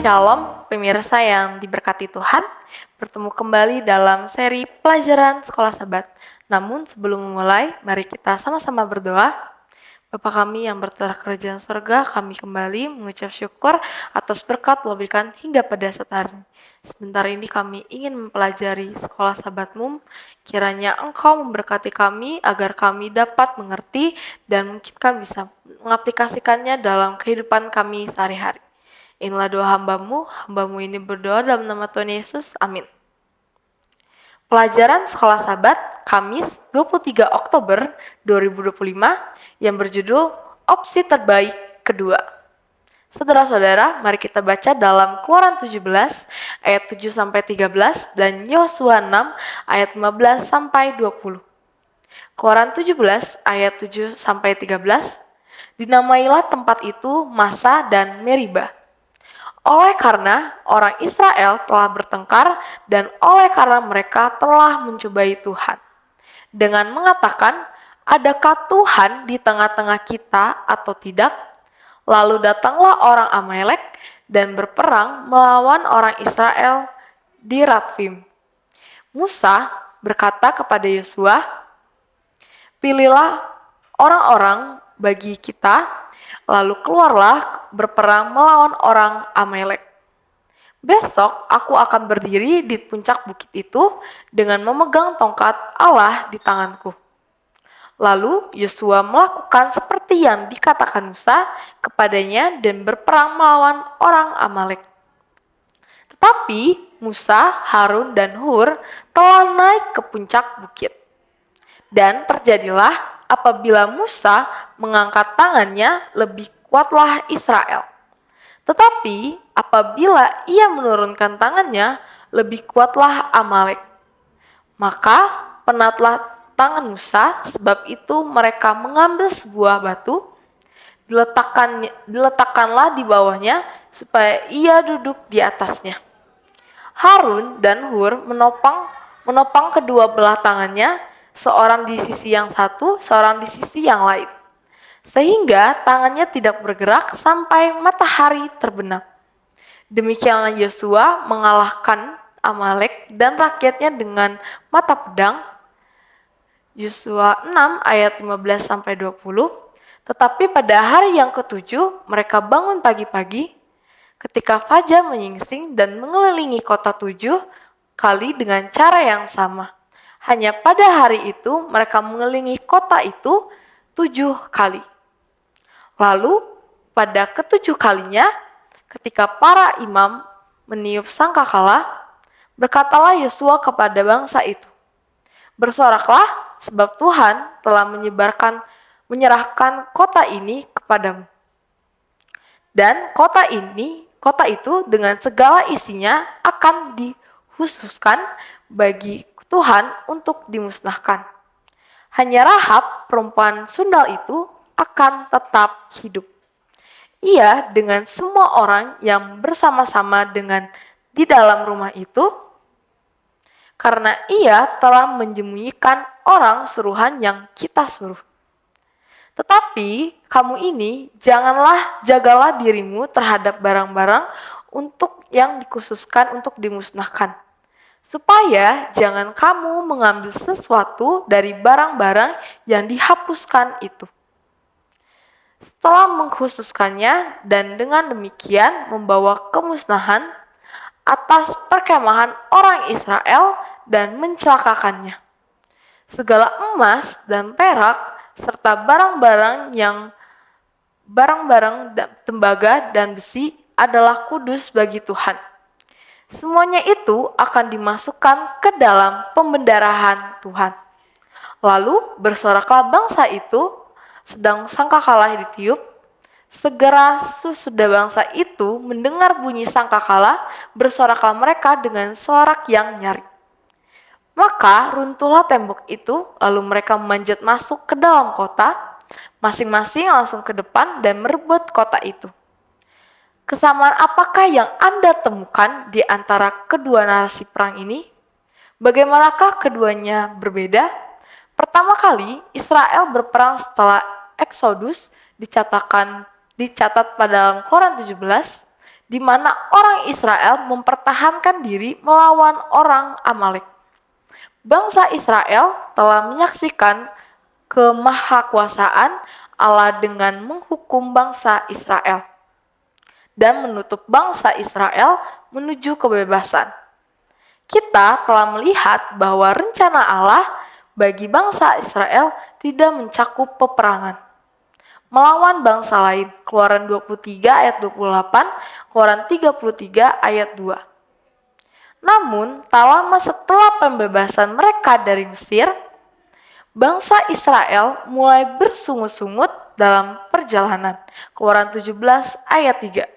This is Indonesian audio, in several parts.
Shalom, pemirsa yang diberkati Tuhan. Bertemu kembali dalam seri pelajaran Sekolah Sabat. Namun sebelum memulai, mari kita sama-sama berdoa. Bapa kami yang bertelah kerajaan surga, kami kembali mengucap syukur atas berkat Tuhan berikan hingga pada saat hari ini. Sebentar ini kami ingin mempelajari Sekolah Sabat-Mu. Kiranya Engkau memberkati kami agar kami dapat mengerti dan mungkin kami bisa mengaplikasikannya dalam kehidupan kami sehari-hari. Inilah doa hambamu ini berdoa dalam nama Tuhan Yesus, amin. Pelajaran Sekolah Sabat, Kamis 23 Oktober 2025, yang berjudul Opsi Terbaik Kedua. Saudara-saudara, mari kita baca dalam Keluaran 17 ayat 7-13 dan Yosua 6 ayat 15-20. Keluaran 17 ayat 7-13, dinamailah tempat itu Masa dan Meribah. Oleh karena orang Israel telah bertengkar dan oleh karena mereka telah mencobai Tuhan. Dengan mengatakan, adakah Tuhan di tengah-tengah kita atau tidak? Lalu datanglah orang Amalek dan berperang melawan orang Israel di Ratfim. Musa berkata kepada Yosua, pilihlah orang-orang bagi kita, lalu keluarlah berperang melawan orang Amalek. Besok aku akan berdiri di puncak bukit itu dengan memegang tongkat Allah di tanganku. Lalu Yosua melakukan seperti yang dikatakan Musa kepadanya dan berperang melawan orang Amalek. Tetapi Musa, Harun, dan Hur telah naik ke puncak bukit. Dan terjadilah apabila Musa mengangkat tangannya, lebih kuatlah Israel. Tetapi apabila ia menurunkan tangannya, lebih kuatlah Amalek. Maka penatlah tangan Musa, sebab itu mereka mengambil sebuah batu, diletakkanlah di bawahnya, supaya ia duduk di atasnya. Harun dan Hur menopang kedua belah tangannya, seorang di sisi yang satu, seorang di sisi yang lain, sehingga tangannya tidak bergerak sampai matahari terbenam. Demikianlah Yosua mengalahkan Amalek dan rakyatnya dengan mata pedang. Yosua 6 ayat 15-20. Tetapi pada hari yang ketujuh mereka bangun pagi-pagi, ketika fajar menyingsing dan mengelilingi kota 7 kali dengan cara yang sama. Hanya pada hari itu mereka mengelilingi kota itu 7 kali. Lalu pada ketujuh kalinya, ketika para imam meniup sangkakala, berkatalah Yosua kepada bangsa itu, bersoraklah, sebab Tuhan telah menyerahkan kota ini kepadamu. Dan kota itu dengan segala isinya akan dikhususkan bagi Tuhan untuk dimusnahkan. Hanya Rahab, perempuan sundal itu, akan tetap hidup. Ia dengan semua orang yang bersama-sama dengan di dalam rumah itu, karena ia telah menyembunyikan orang suruhan yang kita suruh. Tetapi kamu ini jagalah dirimu terhadap barang-barang untuk yang dikhususkan untuk dimusnahkan, supaya jangan kamu mengambil sesuatu dari barang-barang yang dihapuskan itu. Setelah mengkhususkannya dan dengan demikian membawa kemusnahan atas perkemahan orang Israel dan mencelakakannya. Segala emas dan perak serta barang-barang tembaga dan besi adalah kudus bagi Tuhan. Semuanya itu akan dimasukkan ke dalam pembendarahan Tuhan. Lalu bersoraklah bangsa itu, sedang sangkakala ditiup. Segera sesudah bangsa itu mendengar bunyi sangkakala, bersoraklah mereka dengan sorak yang nyaring. Maka runtuhlah tembok itu, lalu mereka memanjat masuk ke dalam kota, masing-masing langsung ke depan dan merebut kota itu. Kesamaan apakah yang Anda temukan di antara kedua narasi perang ini? Bagaimanakah keduanya berbeda? Pertama kali Israel berperang setelah Exodus dicatat pada dalam Keluaran 17, di mana orang Israel mempertahankan diri melawan orang Amalek. Bangsa Israel telah menyaksikan kemahakuasaan Allah dengan menghukum bangsa Israel dan menutup bangsa Israel menuju kebebasan. Kita telah melihat bahwa rencana Allah bagi bangsa Israel tidak mencakup peperangan melawan bangsa lain. Keluaran 23 ayat 28, Keluaran 33 ayat 2. Namun, tak lama setelah pembebasan mereka dari Mesir, bangsa Israel mulai bersungut-sungut dalam perjalanan. Keluaran 17 ayat 3.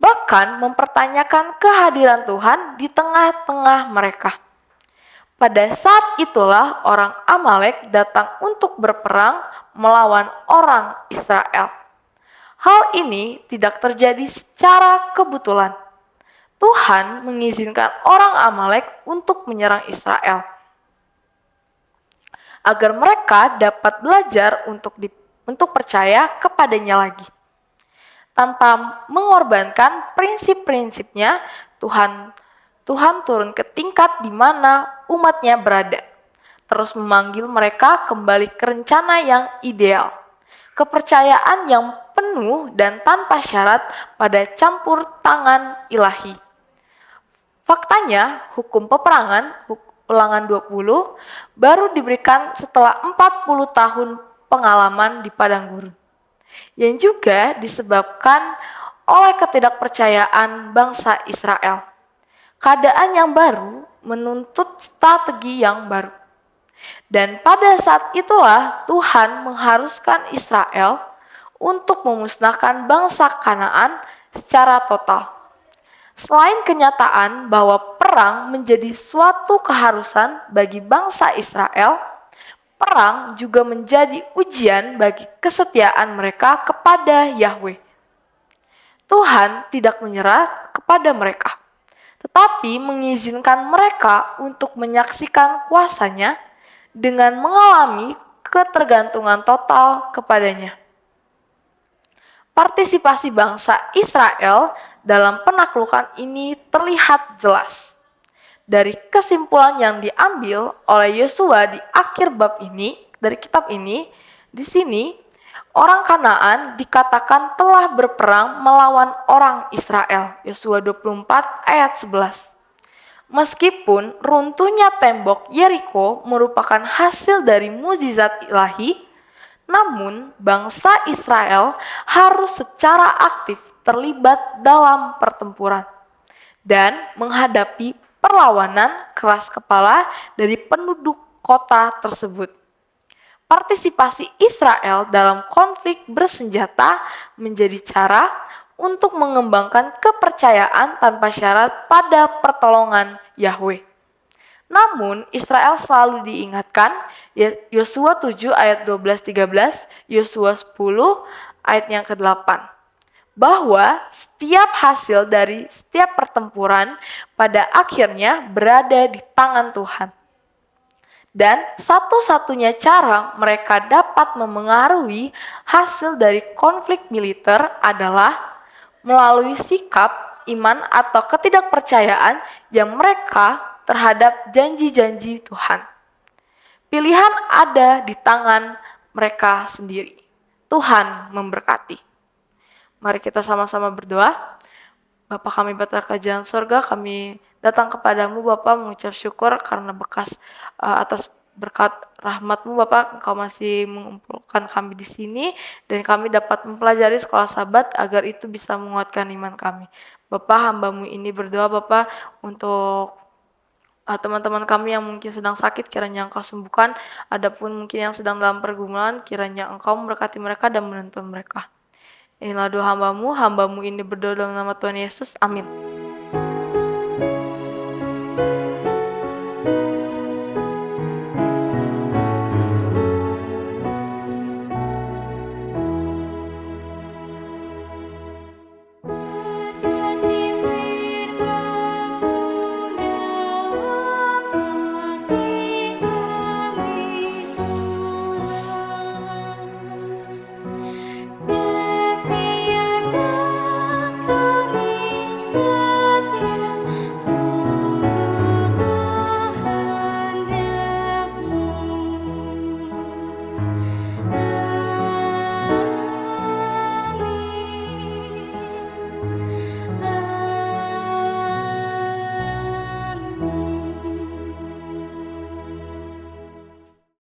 Bahkan mempertanyakan kehadiran Tuhan di tengah-tengah mereka. Pada saat itulah orang Amalek datang untuk berperang melawan orang Israel. Hal ini tidak terjadi secara kebetulan. Tuhan mengizinkan orang Amalek untuk menyerang Israel agar mereka dapat belajar untuk percaya kepadanya lagi. Tanpa mengorbankan prinsip-prinsipnya, Tuhan turun ke tingkat di mana umatnya berada, terus memanggil mereka kembali ke rencana yang ideal, kepercayaan yang penuh dan tanpa syarat pada campur tangan ilahi. Faktanya, hukum peperangan, Ulangan 20, baru diberikan setelah 40 tahun pengalaman di padang gurun, yang juga disebabkan oleh ketidakpercayaan bangsa Israel. Keadaan yang baru menuntut strategi yang baru. Dan pada saat itulah Tuhan mengharuskan Israel untuk memusnahkan bangsa Kanaan secara total. Selain kenyataan bahwa perang menjadi suatu keharusan bagi bangsa Israel, perang juga menjadi ujian bagi kesetiaan mereka kepada Yahweh. Tuhan tidak menyerah kepada mereka, tetapi mengizinkan mereka untuk menyaksikan kuasa-Nya dengan mengalami ketergantungan total kepadanya. Partisipasi bangsa Israel dalam penaklukan ini terlihat jelas. Dari kesimpulan yang diambil oleh Yosua di akhir bab ini, dari kitab ini, di sini orang Kanaan dikatakan telah berperang melawan orang Israel. Yosua 24 ayat 11. Meskipun runtuhnya tembok Yeriko merupakan hasil dari mukjizat ilahi, namun bangsa Israel harus secara aktif terlibat dalam pertempuran dan menghadapi perlawanan keras kepala dari penduduk kota tersebut. Partisipasi Israel dalam konflik bersenjata menjadi cara untuk mengembangkan kepercayaan tanpa syarat pada pertolongan Yahweh. Namun Israel selalu diingatkan, Yosua 7 ayat 12-13, Yosua 10 ayat yang ke-8, bahwa setiap hasil dari setiap pertempuran pada akhirnya berada di tangan Tuhan. Dan satu-satunya cara mereka dapat memengaruhi hasil dari konflik militer adalah melalui sikap, iman atau ketidakpercayaan yang mereka terhadap janji-janji Tuhan. Pilihan ada di tangan mereka sendiri. Tuhan memberkati. Mari kita sama-sama berdoa. Bapa kami Bapa kerajaan surga, kami datang kepadamu Bapa mengucap syukur karena atas berkat rahmat-Mu Bapa, Engkau masih mengumpulkan kami di sini dan kami dapat mempelajari sekolah Sabat agar itu bisa menguatkan iman kami. Bapa, hamba-Mu ini berdoa Bapa untuk teman-teman kami yang mungkin sedang sakit, kiranya Engkau sembuhkan. Adapun mungkin yang sedang dalam pergumulan, kiranya Engkau memberkati mereka dan menuntun mereka. Inilah doa hamba-Mu ini berdoa dalam nama Tuhan Yesus. Amin.